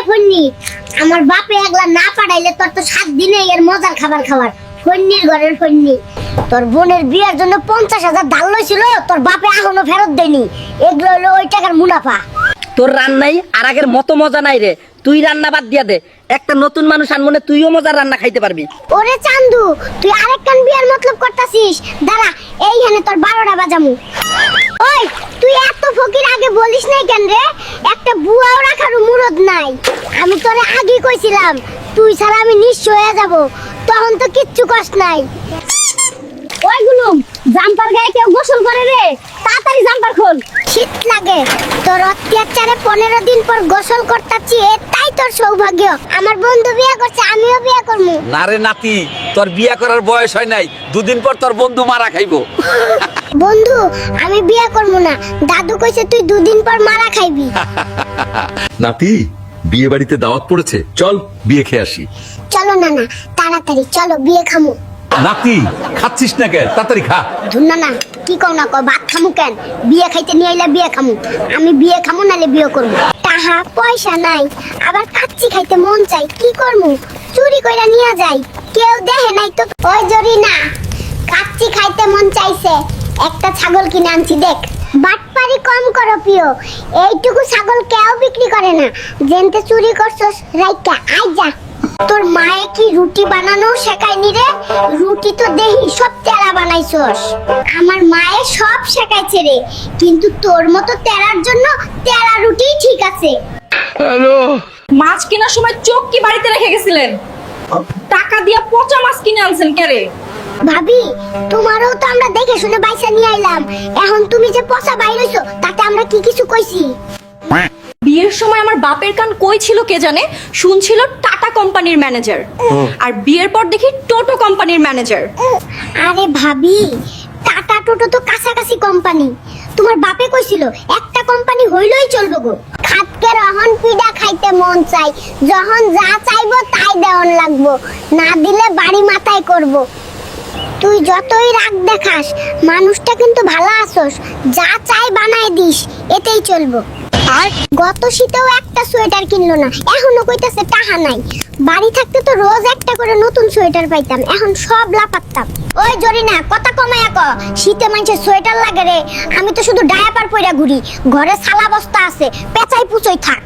Funny, আমার বাপে একলা না পাঠাইলে তোর তো 7 দিনে এর মজার খাবার খাওয়ার। ফন্নির ঘরের ফন্নি, তোর বোনের বিয়ের জন্য 50,000 ধার লইছিল, তোর বাপে এখনো ফেরত দেয়নি। এগুলো হলো ওই টাকার মুনাফা। তোর রান্নাই আর আগের মতো মজা নাই রে। তুই রান্না বাদ দিয়া দে, একটা নতুন মানুষ আনমনে তুইও মজার রান্না খাইতে পারবি। ওরে চান্দু, তুই আরেকখান বিয়ার মতলব করতাছিস। দাঁড়া, এইখানে তোর 12টা বাজামু। ওই তুই এত ফকির আগে বলিস নাই কেন রে? একটা বুয়াও রাখার মুরদ নাই। আমি তোরে আগেই কইছিলাম তুই ছাড়া আমি নিঃস্ব হয়ে যাব, তখন তো কিচ্ছু কষ্ট নাই। ওইগুলো জাম্পার গায়ে কেউ গোসল করে রে, তাড়াতাড়ি জাম্পার খোল। শীত লাগে, তোর অত্যাচারে 15 দিন পর গোসল করতাছি, এটাই তোর সৌভাগ্য। আমার বন্ধু বিয়ে করছে, আমিও বিয়ে করবো। না রে নাতি, তোর বিয়া করার বয়স হয় নাই, 2 দিন পর তোর বন্ধু মারা খাইবো। বন্ধু, আমি বিয়ে করবো না। দাদু কইছে তুই 2 দিন পর মারা খাইবি। নাতি, বিয়ে বাড়িতে দাওয়াত পড়েছে, চল বিয়ে খেয়ে আসি। চলো না না, তাড়াতাড়ি চলো, বিয়ে খামু। নাতি, খাচ্ছিস না কেন? তাড়াতাড়ি খা। ধুনা না, কি কও না কও, ভাত খামু কেন? বিয়ে খাইতে নিয়ে আইলা বিয়ে খামু। আমি বিয়ে খামু নালে বিয়ে করবো। টাকা পয়সা নাই, আবার কাচ্চি খাইতে মন চাই, কি করমু? চুরি কইরা নিয়ে যাই, কেউ দেখে নাই তো। ওই জরি না, কাচ্চি খাইতে মন চাইছে, একটা ছাগল কিনে আনছি, দেখ। বাটপারি কম করো প্রিয়, এইটুকু ছাগল কেউ বিক্রি করে না। জেনতে চুরি করছস রাইকা আই যা। তোর মায়ে কি রুটি বানানো শেখায়নি রে? রুটি তো দেহি সব তেরা বানাইছস। আমার মায়ে সব শেখাইছে রে, কিন্তু তোর মতো তেরার জন্য তেরা রুটিই ঠিক আছে। মাছ কেনার সময় চোখ কি বাড়িতে রেখে গেছিলেন? টাকা দিয়া পচা মাছ কিনে আনছেন কেরে? ভাবি, তোমারও তো আমরা দেখে শুনে বাইসা নিয়ে আইলাম। এখন তুমি যে পচা বাইরইছো, তাতে আমরা কি কিছু কইছি? বিয়ের সময় আমার বাপের কান কই ছিল কে জানে, শুনছিল টাটা কোম্পানির ম্যানেজার, আর বিয়ের পর দেখি টোটো কোম্পানির ম্যানেজার। আরে ভাবি, টাটা টোটো তো কাছাকাছি কোম্পানি। তোমার বাপে কইছিল একটা কোম্পানি হইলই চলবে গো। খাতকে রহন পিডা খাইতে মন চাই, যখন যা চাইবো তাই দেওয়ান লাগবো, না দিলে বাড়ি মাথায় করব। তুই যতই রাগ দেখাস, মানুষটা কিন্তু ভালো আছোস, যা চাই বানায় দিস, এতেই চলবো। গত শীতেও একটা সোয়েটার কিনলো না, এখনো কইতাছে টাকা নাই। বাড়ি থাকতে তো রোজ একটা করে নতুন সোয়েটার পাইতাম, এখন সব লাপাত্তাম। ওই জরিনা, কথা কমায়া ক, শীতে মানুষের সোয়েটার লাগে রে। আমি তো শুধু ডায়াপার পইরা ঘুরি, ঘরে সালা বস্তা আছে, পেঁচাই পুচই থাক।